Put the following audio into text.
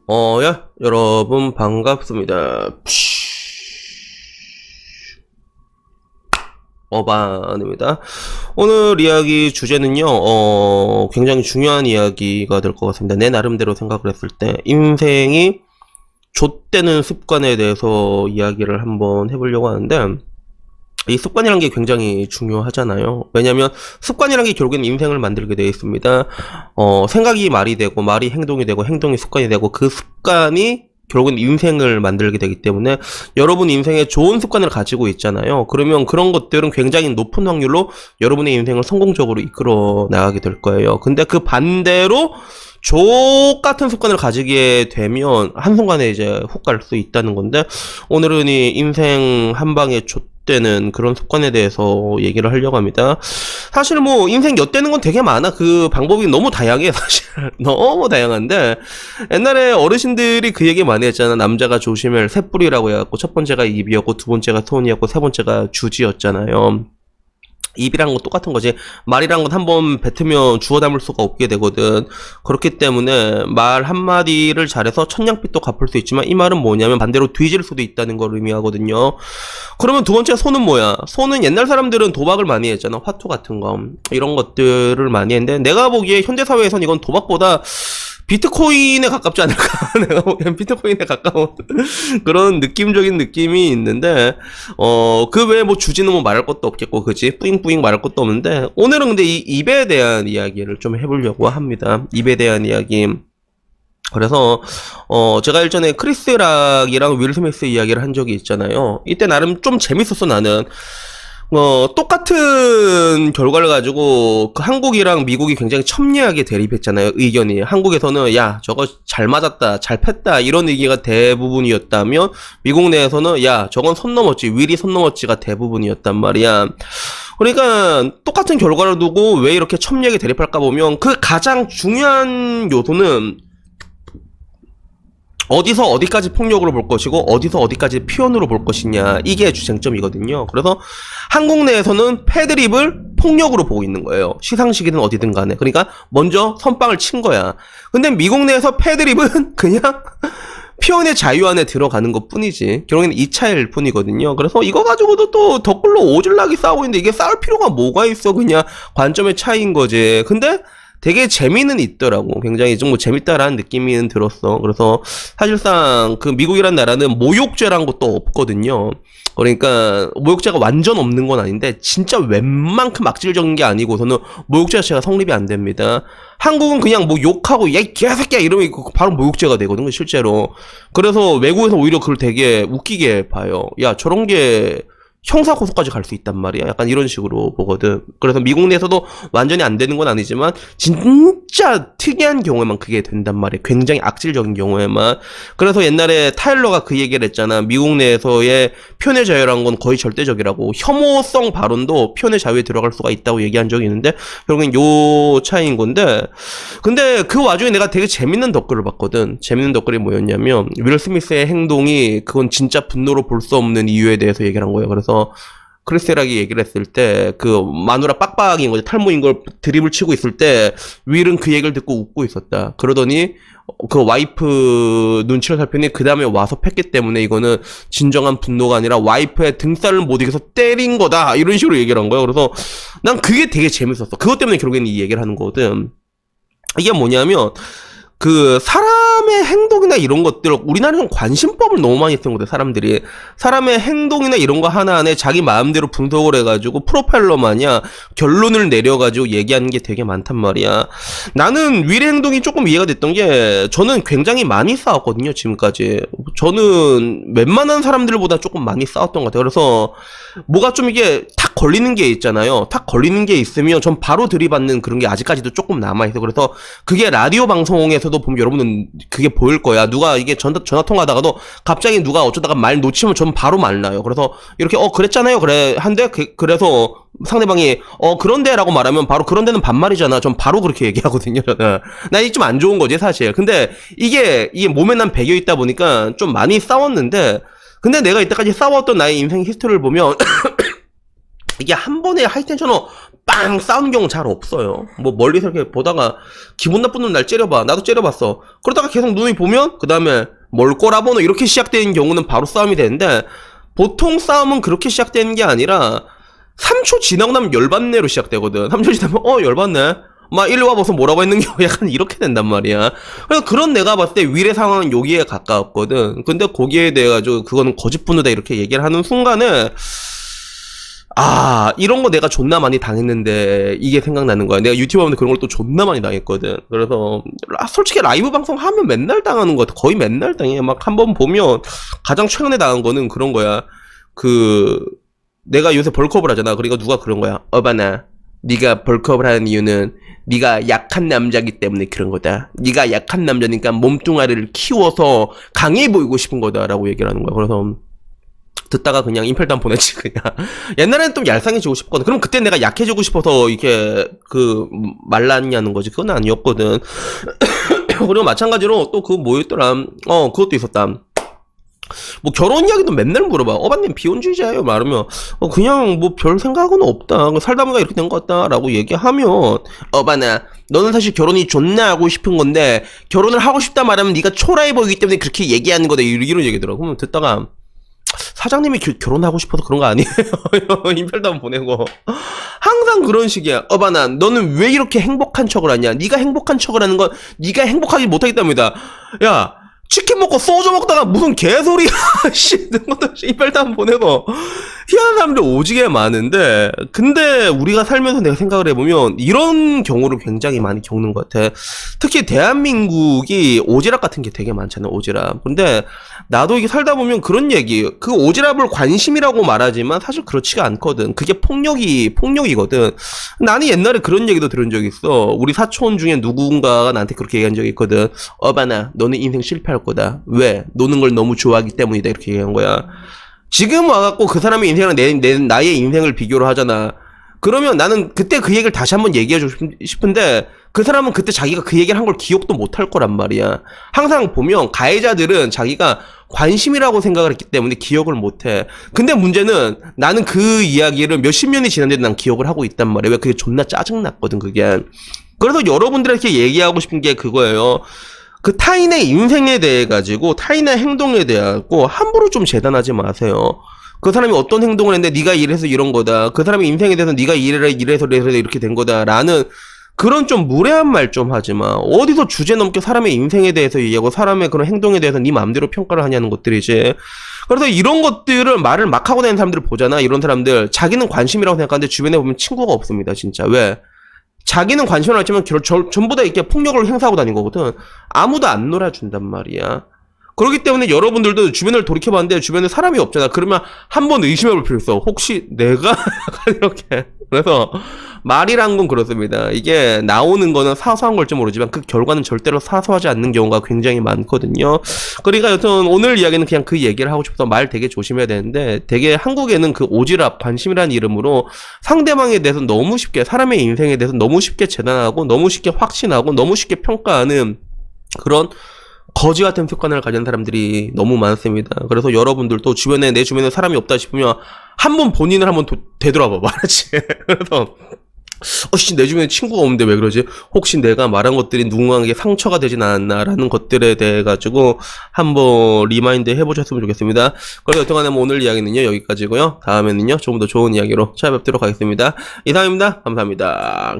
여러분 반갑습니다. 어반입니다. 오늘 이야기 주제는요, 굉장히 중요한 이야기가 될 것 같습니다. 내 나름대로 생각을 했을 때, 인생이 좆되는 습관에 대해서 이야기를 한번 해보려고 하는데, 이 습관이란 게 굉장히 중요하잖아요. 왜냐면 습관이란 게 결국엔 인생을 만들게 되어 있습니다. 생각이 말이 되고, 말이 행동이 되고, 행동이 습관이 되고, 그 습관이 결국은 인생을 만들게 되기 때문에 여러분 인생에 좋은 습관을 가지고 있잖아요. 그러면 그런 것들은 굉장히 높은 확률로 여러분의 인생을 성공적으로 이끌어 나가게 될 거예요. 근데 그 반대로 족 같은 습관을 가지게 되면 한순간에 이제 훅 갈 수 있다는 건데, 오늘은 이 인생 한 방에 좆되는 그런 습관에 대해서 얘기를 하려고 합니다. 사실 뭐 인생 엿되는 건 되게 많아. 그 방법이 너무 다양해. 사실 너무 다양한데, 옛날에 어르신들이 그 얘기 많이 했잖아. 남자가 조심할 할 셋뿌리라고 해갖고, 첫 번째가 입이었고, 두 번째가 손이었고, 세 번째가 주지였잖아요. 입이란 건 똑같은 거지. 말이란 건 한번 뱉으면 주워 담을 수가 없게 되거든. 그렇기 때문에 말 한마디를 잘해서 천냥빚도 갚을 수 있지만, 이 말은 뭐냐면 반대로 뒤질 수도 있다는 걸 의미하거든요. 그러면 두 번째 손은 뭐야? 손은 옛날 사람들은 도박을 많이 했잖아. 화투 같은 거. 이런 것들을 많이 했는데, 내가 보기에 현대사회에선 이건 도박보다 비트코인에 가깝지 않을까? 내가 보기엔 비트코인에 가까운 그런 느낌적인 느낌이 있는데, 그 외에 뭐 주지는 뭐 말할 것도 없겠고, 그지? 뿌잉뿌잉 말할 것도 없는데, 오늘은 근데 이 입에 대한 이야기를 좀 해보려고 합니다. 입에 대한 이야기. 그래서 제가 일전에 크리스 락이랑 윌 스미스 이야기를 한 적이 있잖아요. 이때 나름 좀 재밌었어. 나는 똑같은 결과를 가지고 그 한국이랑 미국이 굉장히 첨예하게 대립했잖아요. 의견이. 한국에서는 야 저거 잘 맞았다, 잘 팼다, 이런 얘기가 대부분이었다면, 미국 내에서는 야 저건 선 넘었지, 윌이 선 넘었지가 대부분이었단 말이야. 그러니까 똑같은 결과를 두고 왜 이렇게 첨예하게 대립할까 보면, 그 가장 중요한 요소는 어디서 어디까지 폭력으로 볼 것이고 어디서 어디까지 표현으로 볼 것이냐, 이게 주쟁점이거든요. 그래서 한국 내에서는 패드립을 폭력으로 보고 있는 거예요. 시상식이든 어디든 간에. 그러니까 먼저 선빵을 친 거야. 근데 미국 내에서 패드립은 그냥 표현의 자유 안에 들어가는 것 뿐이지. 결국에는 이 차이일 뿐이거든요. 그래서 이거 가지고도 또 댓글로 오질나게 싸우고 있는데, 이게 싸울 필요가 뭐가 있어. 그냥 관점의 차이인 거지. 근데 되게 재미는 있더라고. 굉장히 좀 뭐 재밌다라는 느낌이 들었어. 그래서 사실상 그 미국이란 나라는 모욕죄란 것도 없거든요. 그러니까 모욕죄가 완전 없는 건 아닌데, 진짜 웬만큼 악질적인 게 아니고서는 모욕죄 자체가 성립이 안 됩니다. 한국은 그냥 뭐 욕하고 야 이 개새끼야 이러면 바로 모욕죄가 되거든요, 실제로. 그래서 외국에서 오히려 그걸 되게 웃기게 봐요. 야 저런 게 형사 고소까지 갈 수 있단 말이야. 약간 이런 식으로 보거든. 그래서 미국 내에서도 완전히 안 되는 건 아니지만, 진짜 특이한 경우에만 그게 된단 말이야. 굉장히 악질적인 경우에만. 그래서 옛날에 타일러가 그 얘기를 했잖아. 미국 내에서의 표현의 자유라는 건 거의 절대적이라고. 혐오성 발언도 표현의 자유에 들어갈 수가 있다고 얘기한 적이 있는데, 결국엔 요 차이인 건데, 근데 그 와중에 내가 되게 재밌는 댓글을 봤거든. 재밌는 댓글이 뭐였냐면, 윌 스미스의 행동이 그건 진짜 분노로 볼 수 없는 이유에 대해서 얘기를 한 거예요. 그래서 크리스락이 얘기를 했을 때, 그 마누라 빡빡인 거지, 탈모인 걸 드립을 치고 있을 때 윌은 그 얘기를 듣고 웃고 있었다. 그러더니 그 와이프 눈치를 살펴니 그 다음에 와서 팼기 때문에 이거는 진정한 분노가 아니라 와이프의 등살을 못 이겨서 때린 거다, 이런 식으로 얘기를 한 거예요. 그래서 난 그게 되게 재밌었어. 그것 때문에 결국에는 이 얘기를 하는 거거든. 이게 뭐냐면, 그 사람의 행동이나 이런 것들, 우리나라는 관심법을 너무 많이 쓴 거든. 사람들이 사람의 행동이나 이런 거 하나하나에 자기 마음대로 분석을 해가지고 프로파일러 마냥 결론을 내려가지고 얘기하는 게 되게 많단 말이야. 나는 윌의 행동이 조금 이해가 됐던 게, 저는 굉장히 많이 싸웠거든요, 지금까지. 저는 웬만한 사람들보다 조금 많이 싸웠던 것 같아요. 그래서 뭐가 좀 이게 탁 걸리는 게 있잖아요. 탁 걸리는 게 있으면 전 바로 들이받는 그런 게 아직까지도 조금 남아있어. 그래서 그게 라디오 방송에서도 보면 여러분은 그게 보일 거야. 누가 이게 전화 통화하다가도 갑자기 누가 어쩌다가 말 놓치면 전 바로 말나요. 그래서 이렇게 그랬잖아요. 그래 한데 그래서 상대방이 그런데 라고 말하면 바로 그런데는 반말이잖아. 전 바로 그렇게 얘기하거든요. 나 이게 좀 안 좋은 거지 사실. 근데 이게 몸에 난 배겨 있다 보니까 좀 많이 싸웠는데, 근데 내가 이때까지 싸웠던 나의 인생 히스토리를 보면 이게 한 번에 하이텐션으로 빵 싸우는 경우 잘 없어요. 뭐 멀리서 이렇게 보다가 기분 나쁜 놈 날 째려봐. 나도 째려봤어. 그러다가 계속 눈이 보면 그 다음에 뭘 꼬라보노 이렇게 시작되는 경우는 바로 싸움이 되는데 보통 싸움은 그렇게 시작되는 게 아니라 3초 지나고 나면 열받네로 시작되거든. 3초 지나면 열받네. 막 일로 와봐서 뭐라고 했는 게 약간 이렇게 된단 말이야. 그래서 그런 내가 봤을 때 위례 상황은 여기에 가까웠거든. 근데 거기에 대해 가지고 그거는 거짓 분노다 이렇게 얘기를 하는 순간에 이런 거 내가 존나 많이 당했는데 이게 생각나는 거야. 내가 유튜브 하면 그런 걸 또 존나 많이 당했거든. 그래서 솔직히 라이브 방송 하면 맨날 당하는 거 같아. 거의 맨날 당해. 막 한번 보면 가장 최근에 당한 거는 그런 거야. 내가 요새 벌크업을 하잖아. 그러니까 누가 그런 거야. 어바나, 네가 벌크업을 하는 이유는 네가 약한 남자기 때문에 그런 거다. 네가 약한 남자니까 몸뚱아리를 키워서 강해 보이고 싶은 거다라고 얘기를 하는 거야. 그래서 듣다가 그냥 임펠단 보냈지 그냥. 옛날에는 좀 얄쌍해지고 싶거든. 그럼 그때 내가 약해지고 싶어서 이렇게 말랐냐는 거지. 그건 아니었거든. 그리고 마찬가지로 또 뭐였더라. 그것도 있었다. 뭐 결혼 이야기도 맨날 물어봐. 어바님 비혼주의자예요? 말하면 그냥 뭐 별 생각은 없다. 살다 보니까 이렇게 된 것 같다 라고 얘기하면 어바나 너는 사실 결혼이 존나 하고 싶은 건데 결혼을 하고 싶다 말하면 네가 초라해 보이기 때문에 그렇게 얘기하는 거다 이런 얘기더라고. 그러면 듣다가 사장님이 결혼하고 싶어서 그런 거 아니에요? 인별담 보내고 항상 그런 식이야. 어바나 너는 왜 이렇게 행복한 척을 하냐? 네가 행복한 척을 하는 건 네가 행복하지 못하기 때문이다. 야 치킨 먹고 소주 먹다가 무슨 개소리야. 씨, 너도 이별담 보내고. 희한한 사람들 오지게 많은데, 근데 우리가 살면서 내가 생각을 해보면, 이런 경우를 굉장히 많이 겪는 것 같아. 특히 대한민국이 오지랖 같은 게 되게 많잖아, 오지랖. 근데, 나도 이게 살다 보면 그런 얘기, 그 오지랖을 관심이라고 말하지만 사실 그렇지가 않거든. 그게 폭력이거든. 나는 옛날에 그런 얘기도 들은 적이 있어. 우리 사촌 중에 누군가가 나한테 그렇게 얘기한 적이 있거든. 어바나, 너는 인생 실패할 거다. 왜? 노는 걸 너무 좋아하기 때문이다. 이렇게 얘기한 거야. 지금 와갖고 그 사람의 인생이랑 나의 인생을 비교를 하잖아. 그러면 나는 그때 그 얘기를 다시 한번 얘기해주고 싶은데 그 사람은 그때 자기가 그 얘기를 한 걸 기억도 못 할 거란 말이야. 항상 보면 가해자들은 자기가 관심이라고 생각을 했기 때문에 기억을 못 해. 근데 문제는 나는 그 이야기를 몇십 년이 지났는데 난 기억을 하고 있단 말이야. 왜? 그게 존나 짜증났거든 그게. 그래서 여러분들에게 얘기하고 싶은 게 그거예요. 그 타인의 인생에 대해 가지고 타인의 행동에 대하고 함부로 좀 재단하지 마세요. 그 사람이 어떤 행동을 했는데 네가 이래서 이런 거다. 그 사람의 인생에 대해서 네가 이래서 이렇게 된 거다라는 그런 좀 무례한 말 좀 하지 마. 어디서 주제 넘게 사람의 인생에 대해서 얘기하고 사람의 그런 행동에 대해서 네 마음대로 평가를 하냐는 것들이지. 그래서 이런 것들을 말을 막 하고 다니는 사람들을 보잖아. 이런 사람들 자기는 관심이라고 생각하는데 주변에 보면 친구가 없습니다. 진짜. 왜? 자기는 관심을 갖지만 전부 다 이렇게 폭력을 행사하고 다닌 거거든. 아무도 안 놀아준단 말이야. 그렇기 때문에 여러분들도 주변을 돌이켜봤는데 주변에 사람이 없잖아. 그러면 한번 의심해볼 필요 있어. 혹시 내가 이렇게. 그래서 말이란 건 그렇습니다. 이게 나오는 거는 사소한 걸지 모르지만 그 결과는 절대로 사소하지 않는 경우가 굉장히 많거든요. 그러니까 여튼 오늘 이야기는 그냥 그 얘기를 하고 싶어서 말 되게 조심해야 되는데 되게 한국에는 그 오지랖, 관심이라는 이름으로 상대방에 대해서 너무 쉽게 사람의 인생에 대해서 너무 쉽게 재단하고 너무 쉽게 확신하고 너무 쉽게 평가하는 그런 거지 같은 습관을 가진 사람들이 너무 많습니다. 그래서 여러분들도 내 주변에 사람이 없다 싶으면 한번 본인을 한번 되돌아봐 말았지. 그래서 내 주변에 친구가 없는데 왜 그러지? 혹시 내가 말한 것들이 누군가에게 상처가 되진 않았나라는 것들에 대해 가지고 한번 리마인드 해보셨으면 좋겠습니다. 그래서 여튼간에 오늘 이야기는요 여기까지고요. 다음에는요 조금 더 좋은 이야기로 찾아뵙도록 하겠습니다. 이상입니다. 감사합니다.